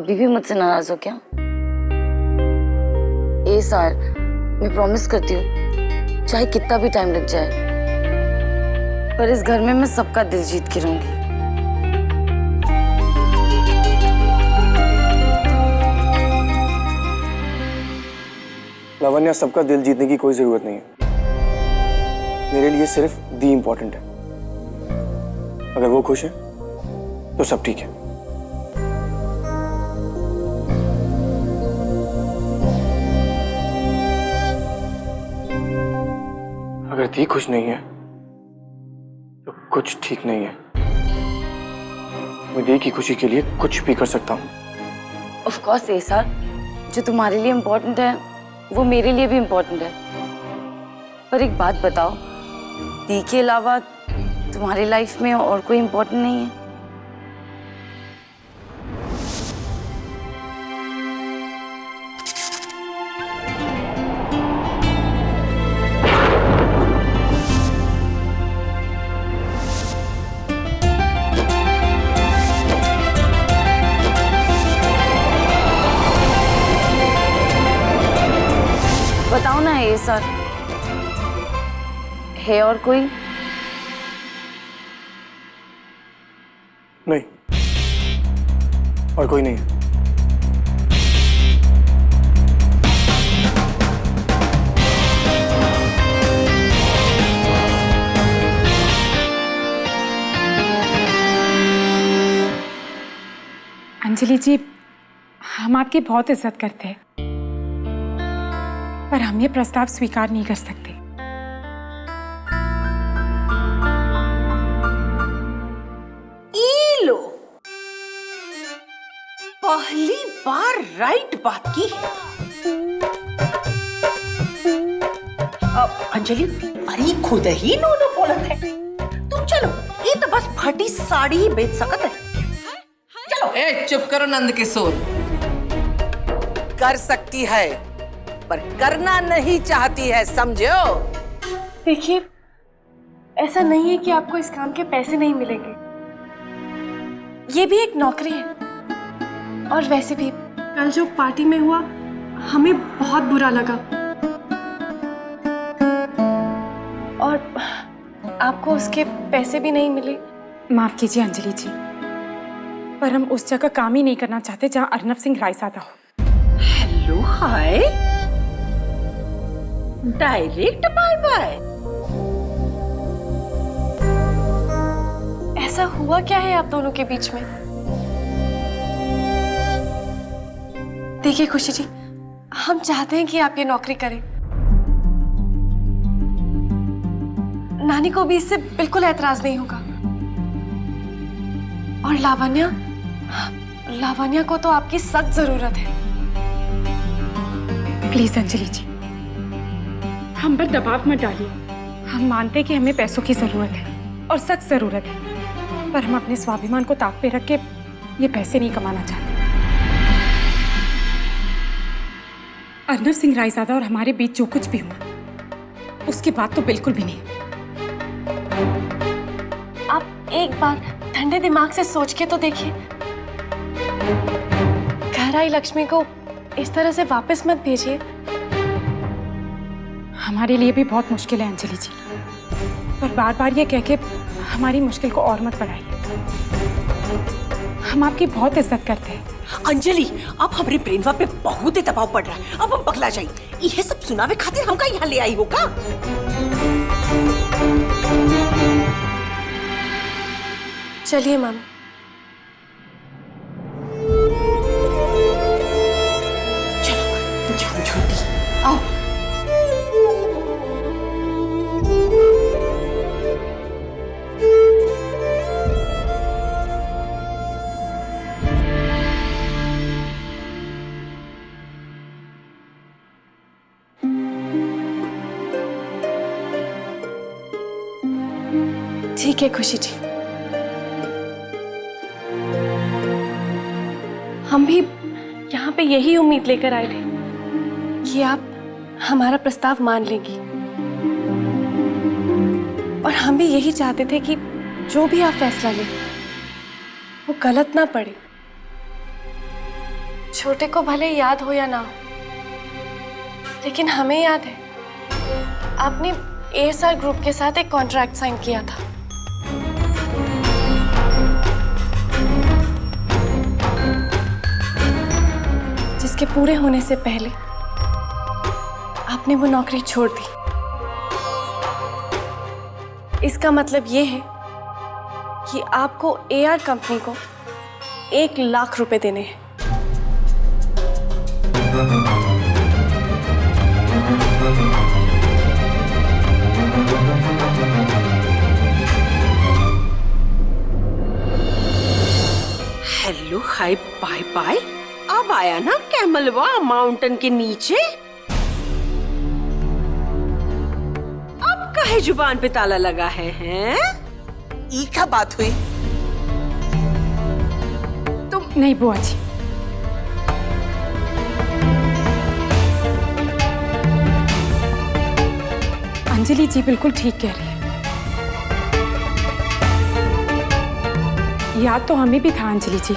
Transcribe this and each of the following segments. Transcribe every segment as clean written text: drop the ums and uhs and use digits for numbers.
अभी भी मुझसे नाराज हो क्या? ए सार, मैं प्रॉमिस करती हूँ चाहे कितना भी टाइम लग जाए, पर इस घर में मैं सबका दिल जीत के रहूंगी। लावण्या, सबका दिल जीतने की कोई जरूरत नहीं है। मेरे लिए सिर्फ दी इंपॉर्टेंट है। अगर वो खुश है तो सब ठीक है। अगर दी खुश नहीं है तो कुछ ठीक नहीं है। मैं दी की खुशी के लिए कुछ भी कर सकता हूँ। ऑफ कोर्स ए सार, जो तुम्हारे लिए इम्पोर्टेंट है वो मेरे लिए भी इम्पोर्टेंट है। पर एक बात बताओ, दी के अलावा तुम्हारी लाइफ में और कोई इम्पोर्टेंट नहीं है? बताओ ना ये सर, है और कोई? नहीं, और कोई नहीं है। अंजलि जी, हम आपकी बहुत इज्जत करते हैं, पर हम ये प्रस्ताव स्वीकार नहीं कर सकते। लो, पहली बार राइट बात की है। अब अंजलि, अरे खुद ही नो बोलत है। तुम चलो, ये तो बस फटी साड़ी ही बेच सकत है। चलो। ए, चुप करो नंद किशोर। कर सकती है पर करना नहीं चाहती है, समझो? देखिए, ऐसा नहीं है कि आपको इस काम के पैसे नहीं मिलेंगे। ये भी एक नौकरी है, और वैसे भी कल जो पार्टी में हुआ हमें बहुत बुरा लगा, और आपको उसके पैसे भी नहीं मिले। माफ कीजिए अंजलि जी, पर हम उस जगह काम ही नहीं करना चाहते जहां अर्नब सिंह रायजादा हो। हेलो, हाय, डायरेक्ट बाय बाय। ऐसा हुआ क्या है आप दोनों के बीच में? देखिए खुशी जी, हम चाहते हैं कि आप ये नौकरी करें। नानी को भी इससे बिल्कुल ऐतराज नहीं होगा, और लावण्या को तो आपकी सख्त जरूरत है। प्लीज अंजलि जी, हम पर दबाव मत डालिए। हम मानते हैं कि हमें पैसों की जरूरत है, और सख्त जरूरत है, पर हम अपने स्वाभिमान को ताक पे रख के ये पैसे नहीं कमाना चाहते। अर्नब सिंह रायजादा और हमारे बीच जो कुछ भी हुआ, उसकी बात तो बिल्कुल भी नहीं। आप एक बार ठंडे दिमाग से सोच के तो देखिए। घर आई लक्ष्मी को इस तरह से वापस मत भेजिए। हमारे लिए भी बहुत मुश्किल है अंजलि जी, पर बार बार ये कह के हमारी मुश्किल को और मत बढ़ाइए। हम आपकी बहुत इज्जत करते हैं। अंजलि, अब हमारे ब्रेनवा पे बहुत ही दबाव पड़ रहा है। अब हम पगला जाए। ये सब सुनावे खातिर हमका यहाँ ले आई होगा। चलिए मामी। चलो, जाओ छोटी, आओ। ठीक है खुशी जी, हम भी यहाँ पे यही उम्मीद लेकर आए थे कि आप हमारा प्रस्ताव मान लेंगी, और हम भी यही चाहते थे कि जो भी आप फैसला लें वो गलत ना पड़े। छोटे को भले याद हो या ना हो, लेकिन हमें याद है आपने ASR ग्रुप के साथ एक कॉन्ट्रैक्ट साइन किया था। जिसके पूरे होने से पहले आपने वो नौकरी छोड़ दी। इसका मतलब ये है कि आपको AR कंपनी को 1 लाख रुपए देने हैं। Hello hi bye bye. अब आया ना कैमलवा माउंटेन के नीचे। अब काहे जुबान पे ताला लगा है हैं? ई क्या बात हुई? नहीं बुआ जी, अंजलि जी बिल्कुल ठीक कह रही है। याद तो हमें भी था अंजलि जी,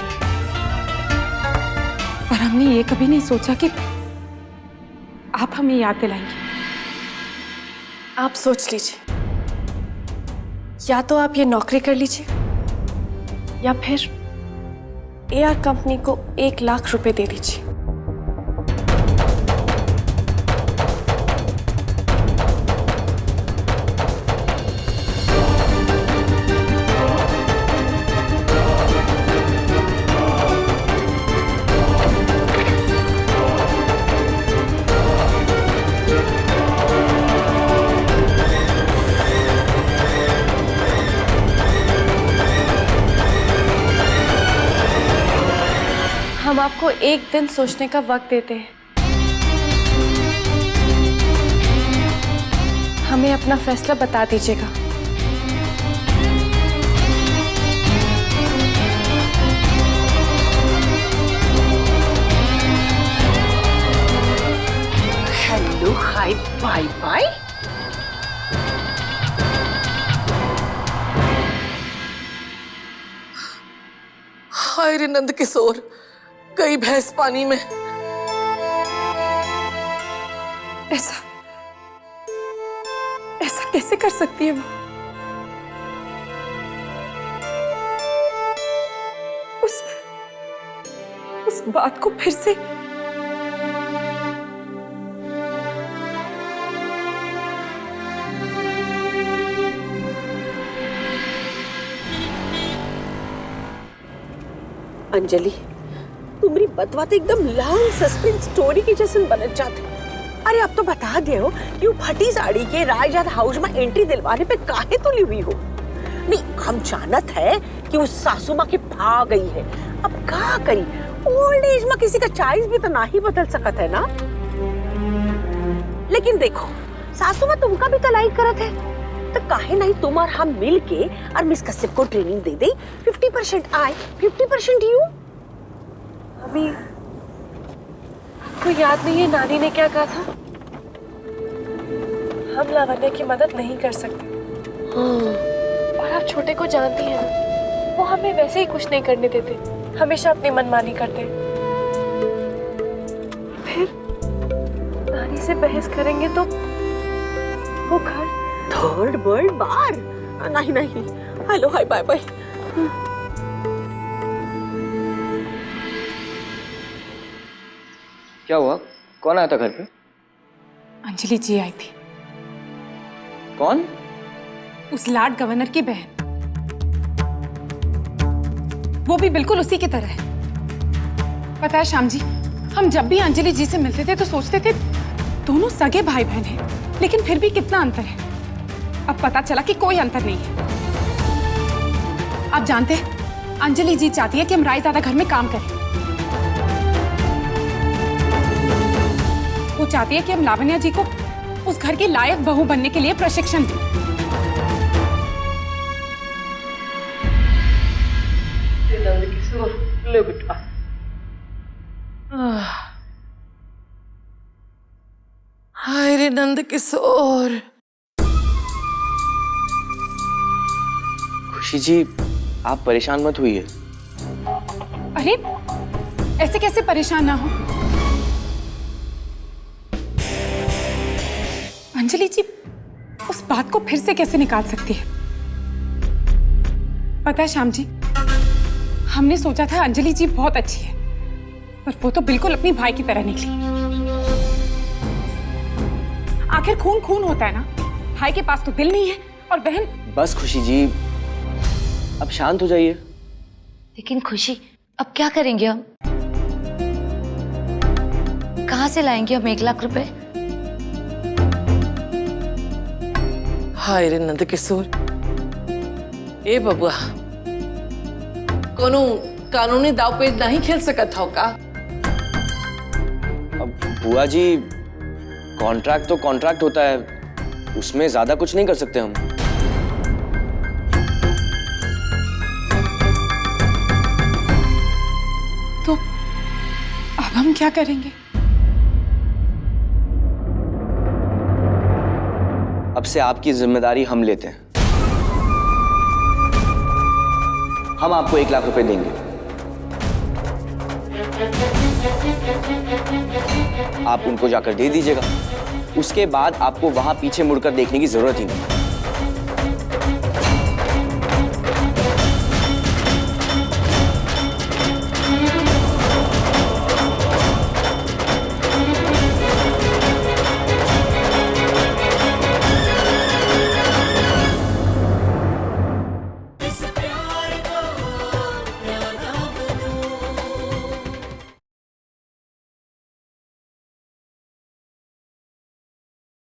पर हमने ये कभी नहीं सोचा कि आप हमें याद दिलाएंगे। आप सोच लीजिए, या तो आप ये नौकरी कर लीजिए या फिर AR कंपनी को 1 लाख रुपए दे दीजिए। हम आपको 1 दिन सोचने का वक्त देते हैं। हमें अपना फैसला बता दीजिएगा। Hello hi bye bye. Hi रे नंद किशोर, गई भैंस पानी में। ऐसा कैसे कर सकती है वो? उस बात को फिर से अंजलि, तुम्हारी बतवाते एकदम लॉन्ग सस्पेंस स्टोरी की जैसे बनत जाते। अरे अब तो बता दे हो कि वो फटी साड़ी के रायजाद हाउस में एंट्री दिलवाने पे काहे तुली हुई हो। नहीं, हम जानत है कि उस सासू माँ के भाग गई है। अब क्या करी, ओल्ड एज में किसी का चॉइस भी तो ना ही बदल सकत है ना। लेकिन देखो, सासू माँ तुमका भी तो लाइक करत है, तो काहे नहीं तुम और हम मिल के और मिस कश्यप को training they they. 50% I, 50% you. अभी आपको याद नहीं है नानी ने क्या कहा था? हम लावण्य की मदद नहीं कर सकते। और आप छोटे को जानती हैं ना, वो हमें वैसे ही कुछ नहीं करने देते, हमेशा अपनी मनमानी करते। फिर नानी से बहस करेंगे तो वो घर थर्ड वर्ल्ड बार। नहीं नहीं, हेलो हाय बाय बाय। क्या हुआ? कौन आया था घर पे? अंजलि जी आई थी। कौन? उस लॉर्ड गवर्नर की बहन। वो भी बिल्कुल उसी की तरह है। पता है श्याम जी, हम जब भी अंजलि जी से मिलते थे तो सोचते थे दोनों सगे भाई बहन हैं, लेकिन फिर भी कितना अंतर है। अब पता चला कि कोई अंतर नहीं है। आप जानते हैं, अंजलि जी चाहती है कि हम रायजादा घर में काम करें। वो चाहती है कि हम लावण्या जी को उस घर की लायक बहू बनने के लिए प्रशिक्षण दें। ले बेटा। हाय रे नंद किशोर। खुशी जी, आप परेशान मत हुइए। अरे ऐसे कैसे परेशान ना हो? अंजलि जी उस बात को फिर से कैसे निकाल सकती है? पता है श्याम जी, हमने सोचा था अंजलि जी बहुत अच्छी है, पर वो तो बिल्कुल अपनी भाई की तरह निकली। आखिर खून खून होता है ना, भाई के पास तो दिल नहीं है और बहन। बस खुशी जी, अब शांत हो जाइए। लेकिन खुशी, अब क्या करेंगे हम? कहाँ से लाएंगे हम 1 लाख रुपए? हाय रे नंद किशोर, ए बबुआ, कोनो कानूनी दाव पेच नहीं खेल सकत हो का? अब बुआ जी, कॉन्ट्रैक्ट तो कॉन्ट्रैक्ट होता है, उसमें ज्यादा कुछ नहीं कर सकते हम। तो अब हम क्या करेंगे? अब से आपकी जिम्मेदारी हम लेते हैं। हम आपको 1 लाख रुपए देंगे। आप उनको जाकर दे दीजिएगा। उसके बाद आपको वहां पीछे मुड़कर देखने की जरूरत ही नहीं।